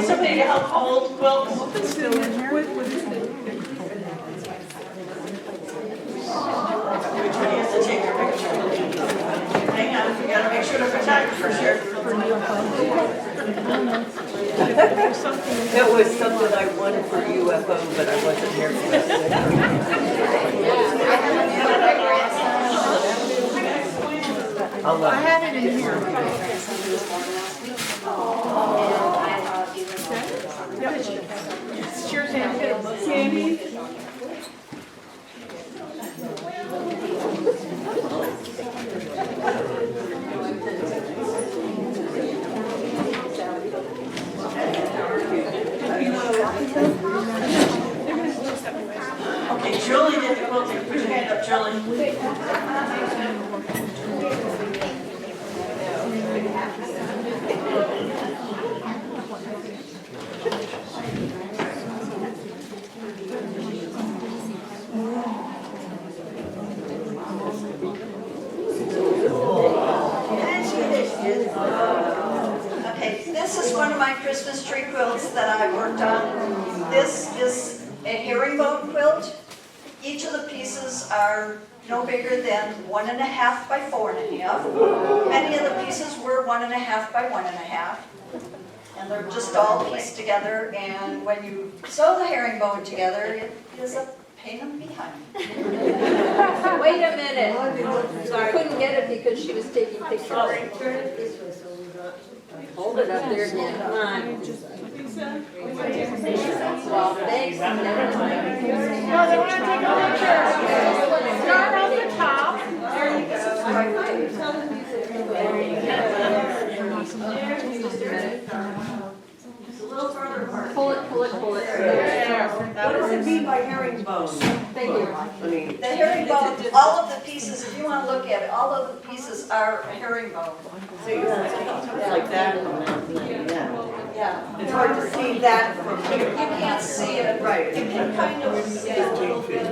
somebody to help hold quilts? It's still in here. Which one has to take your picture? Hang on, you gotta make sure the photographer's here. That was something I wanted for UFO, but I wasn't here for that. I had it in here. Yep. It's yours, Sandy. Okay, Julie did the quilting. Put your hand up, Julie. Okay, this is one of my Christmas tree quilts that I worked on. This is a herringbone quilt. Each of the pieces are no bigger than 1.5 by 4.5. Many of the pieces were 1.5 by 1.5. And they're just all pieced together, and when you sew the herringbone together, it is a pain in the behind. Wait a minute. I couldn't get it because she was taking pictures. Hold it up there again. Come on. Well, thanks. No, they want to take a picture. Start on the top. There you go. It's a little further apart. Pull it. What does it mean by herringbone? Thank you. The herringbone, all of the pieces, if you want to look at it, all of the pieces are herringbone. Like that. Yeah. It's hard to see that from You here. can't see it. Right. You can kind of see it a little bit.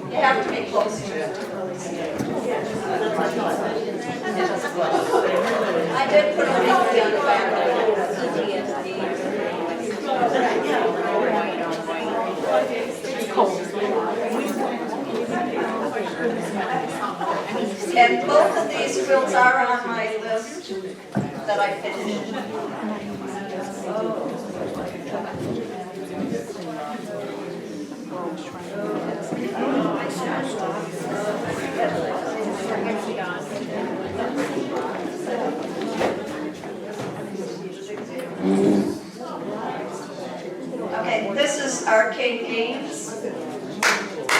You have to be close to it to really see it. I did put a link on the back. And both of these quilts are on my list that I finished. Okay, this is arcade games.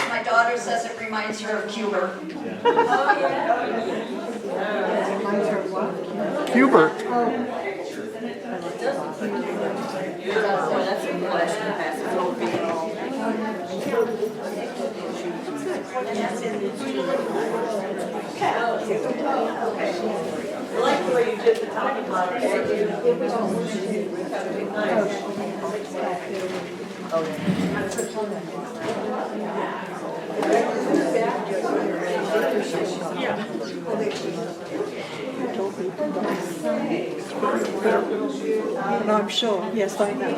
My daughter says it reminds her of Cuber. Hubert. I like the way you did the top of my No, I'm sure. Yes, I know.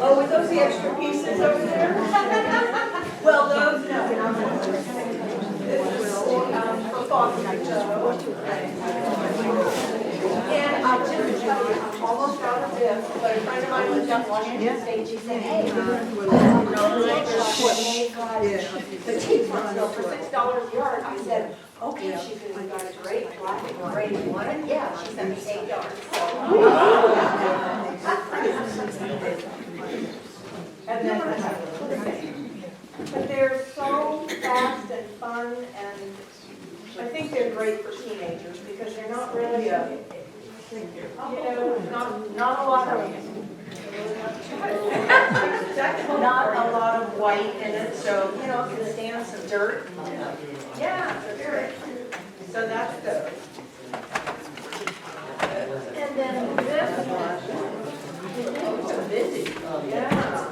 Oh, with those the extra pieces over there? Well, those, no. This is for Foster Joe. And I'll just tell you, I'm almost out of this, but a friend of mine was up one end of the stage. She said, hey, the cheap ones, though, for $6 a yard. I said, okay. She said, we got a great black and gray one. Yeah, she sent me $8. And then, but they're so fast and fun, and I think they're great for teenagers because they're not really not a lot of. white in it, so, you know, it can stand some dirt. Yeah, for sure. So that's those. And then this one. Yeah.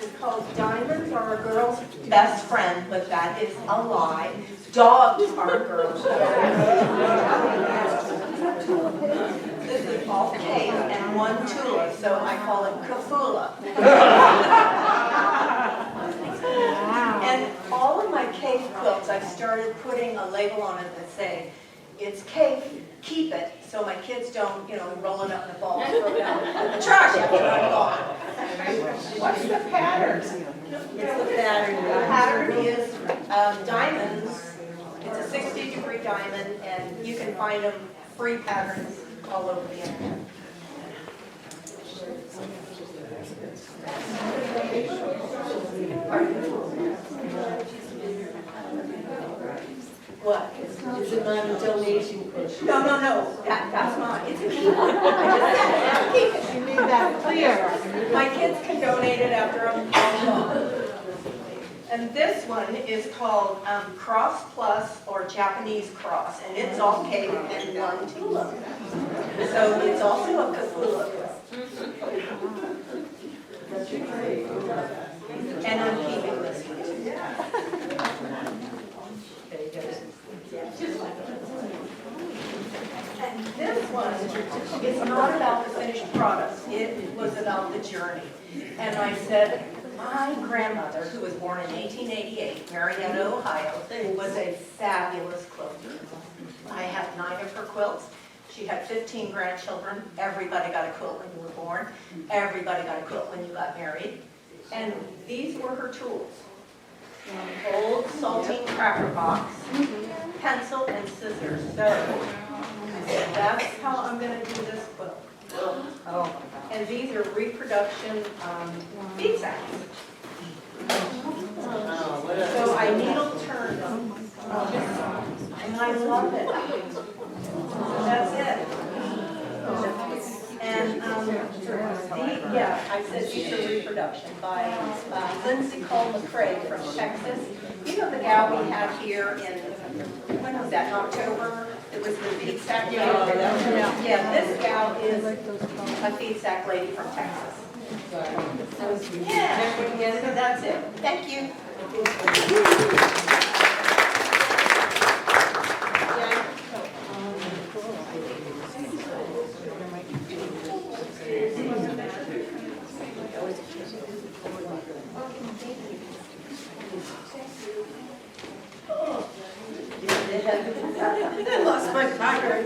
It's called Diamonds Are a Girl's Best Friend, but that is a lie. Dogs are a girl's best friend. This is all cave and one Tula, so I call it Kafula. And all of my cave quilts, I've started putting a label on it that say, it's cave, keep it, so my kids don't, you know, roll it up in a ball, throw it out in the trash after I'm gone. What's the pattern? It's the pattern. The pattern is diamonds. It's a 60-degree diamond, and you can find them free patterns all over the internet. What? Is it not a donation push? No, that's mine. It's a keep it. I just said keep it. You made that clear. My kids can donate it after I'm gone. And this one is called Cross Plus or Japanese Cross, and it's all cave and one Tula. So it's also a Kafula. And I'm keeping this one. And this one is not about the finished product. It was about the journey. And I said, my grandmother, who was born in 1888, Marietta, Ohio, was a fabulous quilter. I have 9 of her quilts. She had 15 grandchildren. Everybody got a quilt when you were born. Everybody got a quilt when you got married. And these were her tools. An old saltine cracker box, pencil, and scissors. So I said, that's how I'm going to do this quilt. And these are reproduction bead sacks. So I needle turn them. And I love it. That's it. And I said these are reproduction by Lindsay Cole McCrae from Texas. You know the gal we had here in, when was that, in October? It was the feed sack lady. Yeah, this gal is a feed sack lady from Texas. Yeah, so that's it. Thank you. I lost my fire.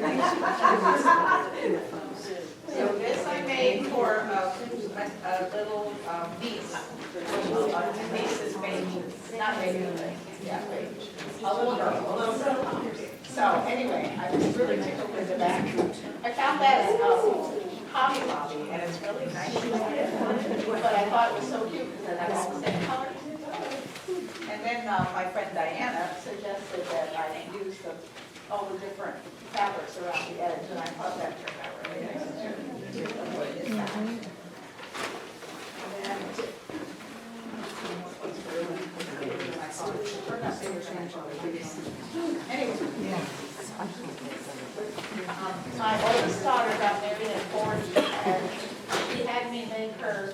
So this I made for a little niece. Niece is baby, not baby, yeah, baby. A little girl, a little girl. So anyway, I was really tickled with the back. I found that at Hobby Lobby, and it's really nice. But I thought it was so cute because it had all the same colors. And then my friend Diana suggested that I use all the different fabrics around the edge, and I thought that turned out really nice. Anyway, my oldest daughter got married at 40, and she had me make her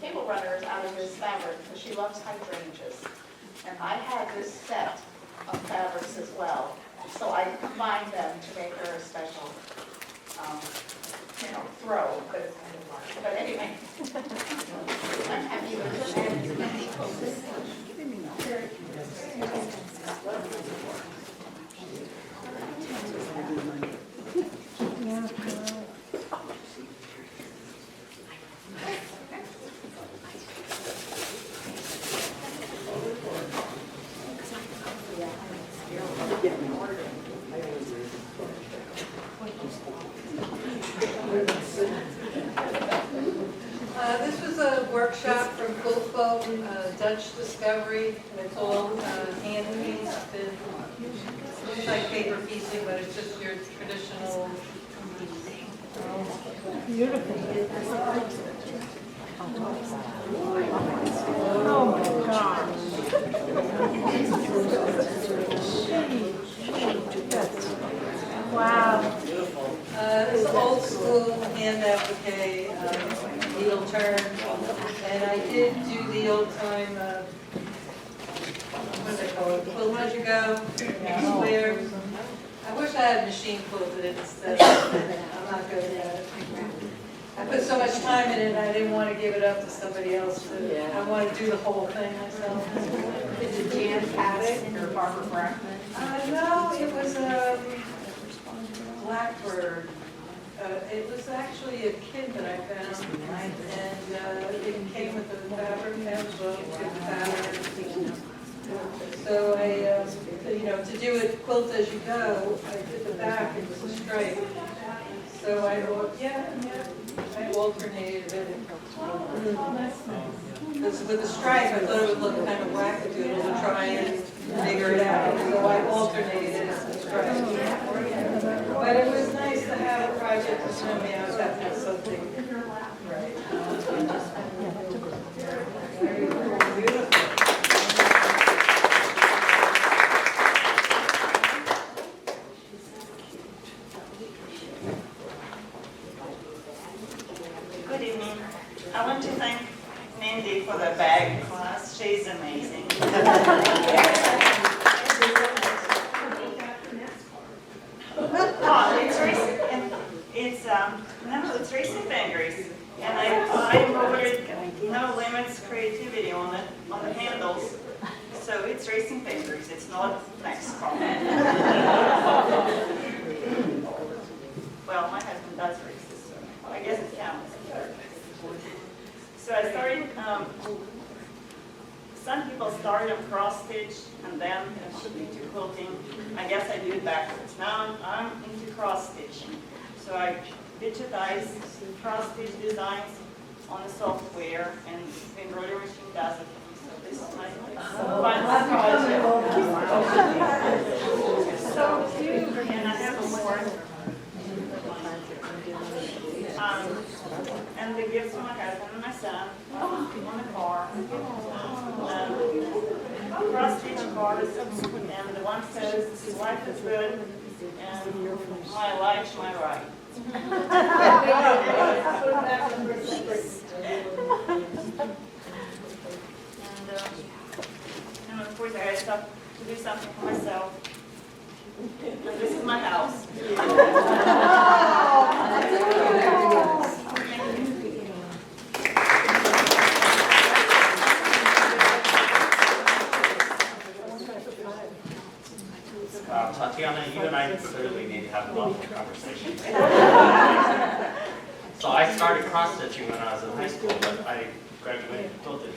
table runners out of this fabric because she loves hydrangeas. And I had this set of fabrics as well, so I combined them to make her a special, throw. But anyway, I'm happy with it. This was a workshop from Quilts, Dutch Discovery, and it's all hand pieced. It looks like paper piecing, but it's just your traditional. Beautiful. Oh my gosh. Wow. It's an old school hand applique, needle turn, and I did do the old time, what do they call it, quilt as you go, squares. I wish I had machine quilted it instead. I'm not good at it. I put so much time in it, and I didn't want to give it up to somebody else. I wanted to do the whole thing myself. Is it Jan Paddock or Barbara Brackman? No, it was Blackbird. It was actually a kit that I found, and it came with the fabric envelope, with the fabric. So I, to do it quilt as you go, I did the back, it was a stripe. So I alternated it. Because with the stripe, I thought it would look kind of wackadoodle to try and figure it out. So I alternated it with stripe. But it was nice to have a project to show me I was having something right. Very cool, beautiful. Good evening. I want to thank Mindy for the bag class. She's amazing. It's Racy Fingers, and I embroidered No Limits Creativity on the handles. So it's Racing Fingers. It's not Mexico. Well, my husband does races, so I guess it counts. So I started. Some people start on cross stitch and then into quilting. I guess I do it backwards. Now I'm into cross stitching. So I digitize cross stitch designs on the software, and the embroidery machine does it. So this is my final project. So cute. And I have more. And the gifts from my husband and my son on the car. Cross stitch cards, and the one says, "Life is good, and my life, my right." And of course, I had to do something for myself. And this is my house. Tatiana, you and I clearly need to have a lot more conversation. So I started cross-stitching when I was in high school, but I graduated quilted.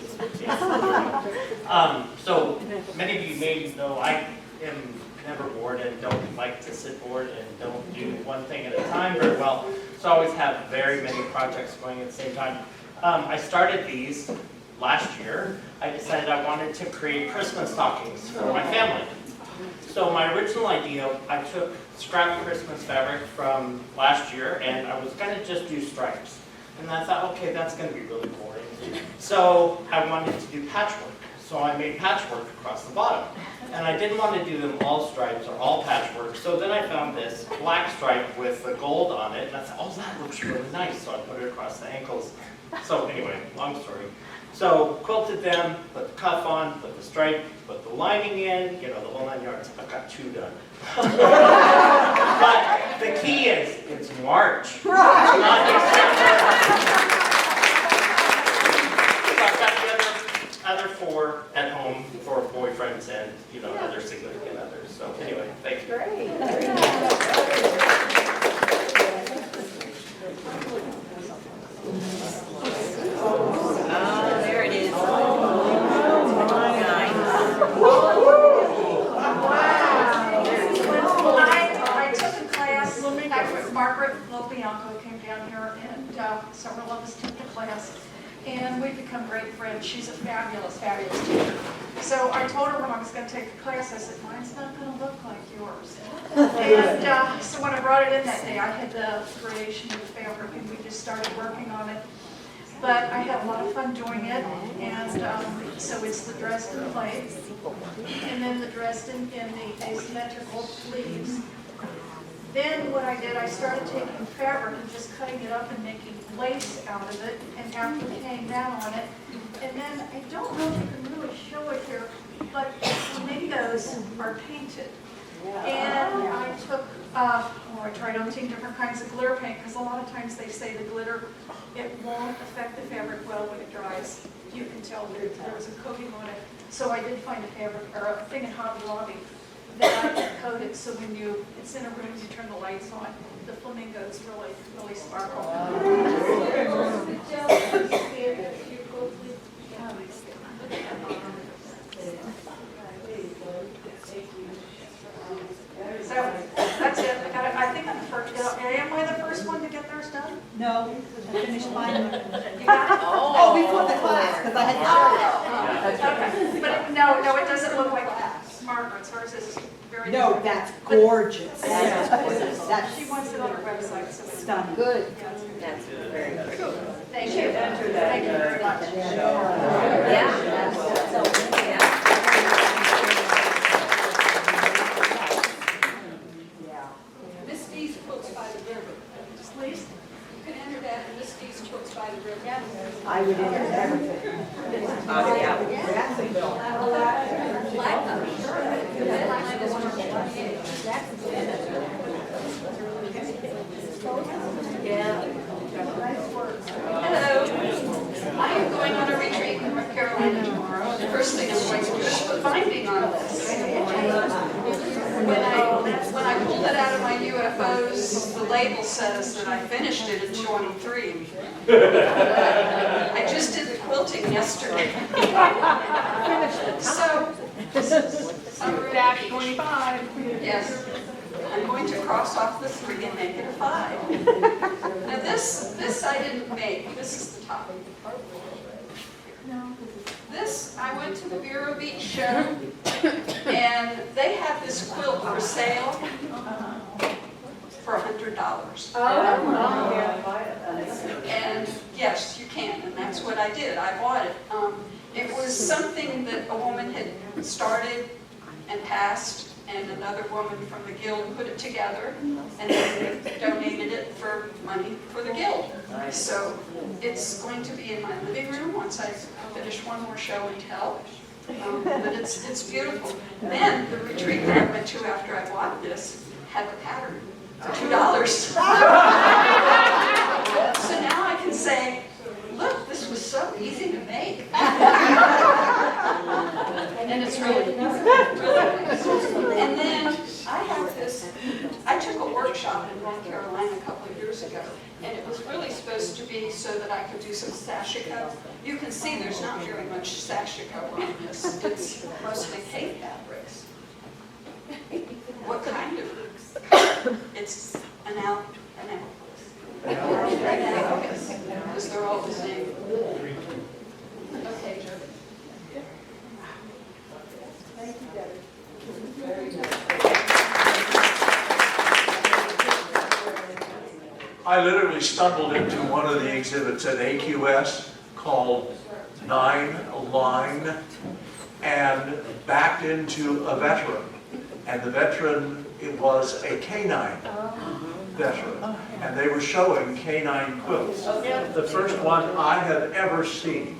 So many of you may know I am never bored and don't like to sit bored and don't do one thing at a time very well. So I always have very many projects going at the same time. I started these last year. I decided I wanted to create Christmas stockings for my family. So my original idea, I took scrap Christmas fabric from last year, and I was going to just do stripes. And I thought, okay, that's going to be really boring. So I wanted to do patchwork. So I made patchwork across the bottom. And I didn't want to do them all stripes or all patchwork. So then I found this black stripe with the gold on it, and I thought, oh, that looks really nice. So I put it across the ankles. So anyway, long story. So quilted them, put the cuff on, put the stripe, put the lining in, the whole 9 yards. I've got 2 done. But the key is, it's March. It's not December. So I've got the other 4 at home for boyfriends and, other significant others. So anyway, thank you. Great. There it is. I took a class, Margaret Lobianco came down here, and several of us took the class, and we've become great friends. She's a fabulous, fabulous teacher. So I told her when I was going to take the class, I said, mine's not going to look like yours. And so when I brought it in that day, I had the creation of the fabric, and we just started working on it. but I had a lot of fun doing it, and so it's the Dresden plate, and then the Dresden in the asymmetrical sleeves. Then what I did, I started taking fabric and just cutting it up and making lace out of it and appliquing that on it. And then, I don't know if you can really show it here, but flamingos are painted. And I took, I tried umpteen different kinds of glitter paint, because a lot of times they say the glitter, it won't affect the fabric well when it dries. You can tell that there was a coating on it. So I did find a fabric, or a thing in Hobby Lobby that I could coat it, so when it's in a room, you turn the lights on, the flamingos really sparkle. So that's it. I think I'm the first. Am I the first one to get theirs done? No, I finished mine. You got it? Oh, before the class, because I had started. Okay. But no, it doesn't look like Margaret's. Hers is very. No, that's gorgeous. She That's wants it on her website, so it's stunning. Good. Thank you. Thank you very much. Miss D's Quilts by the River. Please. You can enter that in Miss D's Quilts by the River. I would enter everything. Hello. I am going on a retreat in North Carolina tomorrow. The first thing I'm going to do is put binding on this. When I pulled it out of my UFOs, the label says that I finished it in 23. I just did the quilting yesterday. So, this is dash 25. Yes. I'm going to cross off the 3 and make it a 5. Now this I didn't make. This is the top. This, I went to the Vero Beach show, and they had this quilt for sale for $100. And yes, you can, and that's what I did. I bought it. It was something that a woman had started and passed, and another woman from the guild put it together, and then they donated it for money for the guild. So it's going to be in my living room once I finish one more show and tell. But it's beautiful. Then the retreat that I went to after I bought this had the pattern for $2. So now I can say, look, this was so easy to make. And it's really nice. And then I have this, I took a workshop in North Carolina a couple of years ago, and it was really supposed to be so that I could do some sashiko. You can see there's not very much sashiko on this. It's mostly hay fabrics. What kind of? It's an because they're all the same. Okay, Joe. Thank you, Debbie. Very good. I literally stumbled into one of the exhibits at AQS called 9 Line and backed into a veteran. And the veteran, it was a canine veteran. And they were showing canine quilts. The first one I have ever seen.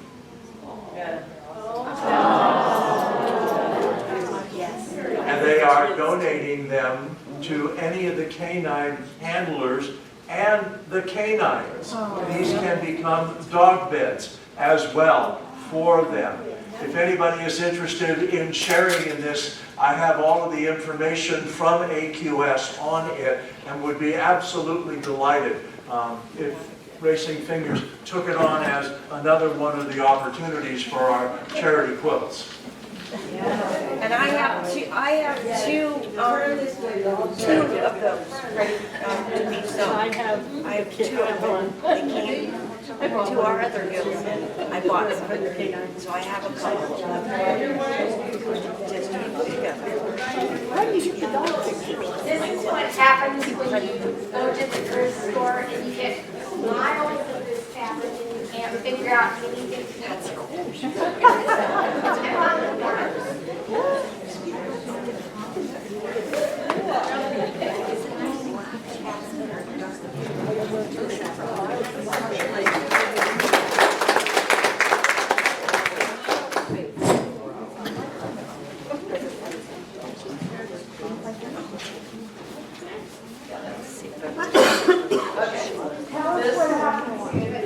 And they are donating them to any of the canine handlers and the canines. These can become dog beds as well for them. If anybody is interested in sharing in this, I have all of the information from AQS on it and would be absolutely delighted if Racing Fingers took it on as another one of the opportunities for our charity quilts. And I have two of those ready to be sewn. I have two of them. They came to our other guild. I bought them. So I have a couple. Just to put together. Why do you get the dog pictures? This is what happens when you go to the thrift store and you get miles of this fabric and you can't Congrats.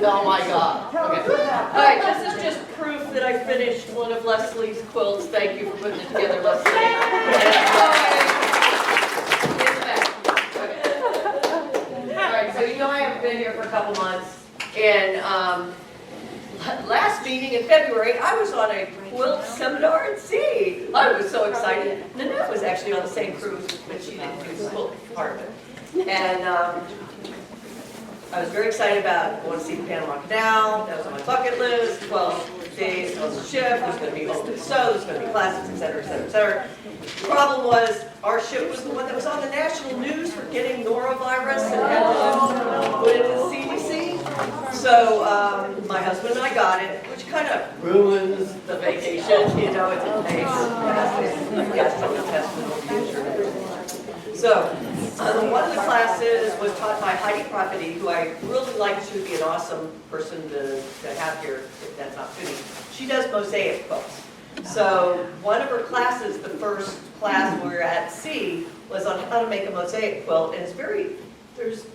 Oh my God. Okay. All right, this is just proof that I finished one of Leslie's quilts. Thank you for putting it together, Leslie. Okay. All right, so you know I haven't been here for a couple months, and last meeting in February, I was on a quilt seminar at sea. I was so excited. Nanette was actually on the same cruise, but she didn't do the quilt part of it. And I was very excited about going to see the Panama Canal. That was on my bucket list. 12 days on the ship. There's going to be open sew. There's going to be classes, et cetera, et cetera, et cetera. The problem was our ship was the one that was on the national news for getting norovirus and had to put it in the CDC. So my husband and I got it, which kind of ruins the vacation. You know, it's a So one of the classes was taught by Heidi Property, who I really like to be an awesome person to have here, if that's not fitting. She does Mosaic quilts. So one of her classes, the first class we were at sea, was on how to make a Mosaic quilt. And it's there's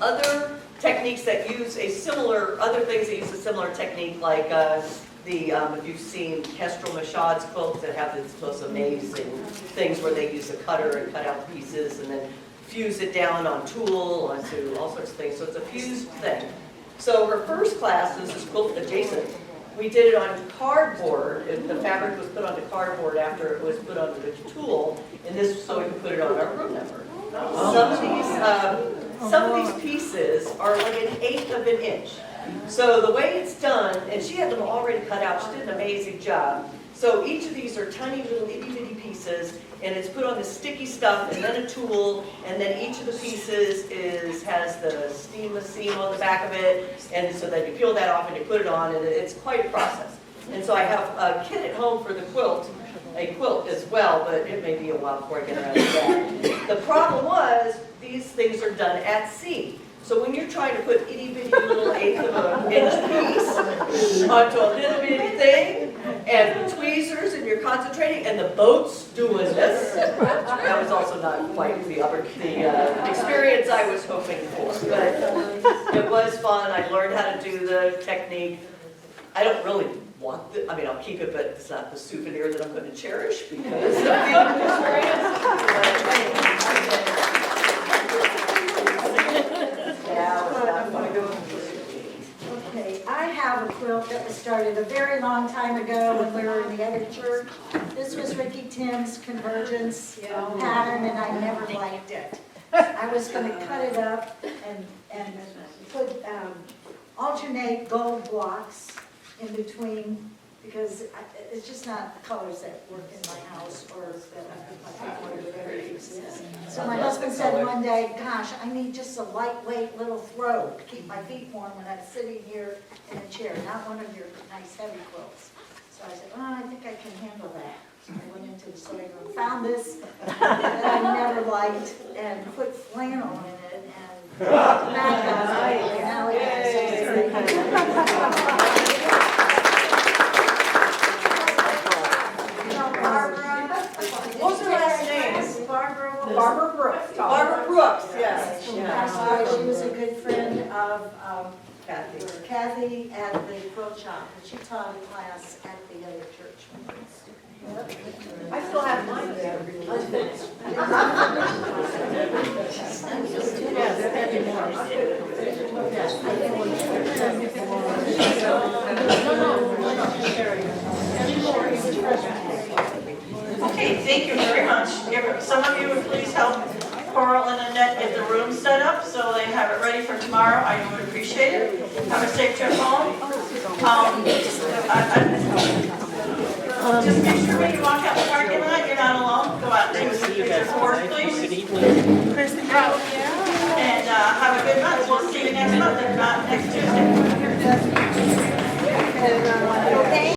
other techniques that use other things that use a similar technique, like if you've seen Kestrel Machad's quilts that have these most amazing things where they use a cutter and cut out pieces and then fuse it down on tulle onto all sorts of things. So it's a fused thing. So her first class is this quilt adjacent. We did it on cardboard, and the fabric was put onto cardboard after it was put onto the tulle, and this so we could put it on our room number. Some of these pieces are like 1/8 of an inch. So the way it's done, and she had them already cut out, she did an amazing job. So each of these are tiny little itty bitty pieces, and it's put on the sticky stuff and then a tool, and then each of the pieces has the seamless seam on the back of it, and so then you peel that off and you put it on, and it's quite a process. And so I have a kit at home for the quilt, a quilt as well, but it may be a while before I get around to that. The problem was, these things are done at sea. So when you're trying to put itty bitty little 1/8 of an inch piece onto a little bitty thing, and tweezers, and you're concentrating, and the boat's doing this, that was also not quite the experience I was hoping for. But it was fun. I learned how to do the technique. I don't really want I'll keep it, but it's not the souvenir that I'm going to cherish because of the experience. Okay, I have a quilt that was started a very long time ago when we were in the other church. This was Ricky Tim's Convergence pattern, and I never liked it. I was going to cut it up and put alternate gold blocks in between, because it's just not the colors that work in my house or that I could or whatever it is. So my husband said one day, gosh, I need just a lightweight little throw to keep my feet warm when I'm sitting here in a chair, not one of your nice heavy quilts. So I said, I think I can handle that. So I went into the sewing room, found this that I never liked, and put flannel in it, and now it What was her last name? Barbara Brooks. Barbara Brooks, yes. She passed away. She was a good friend of Kathy at the quilt shop, and she taught a class at the other church. I still have mine there. Okay, thank you very much. Some of you would please help Coral and Annette get the room set up so they have it ready for tomorrow. I would appreciate it. Have a safe trip home.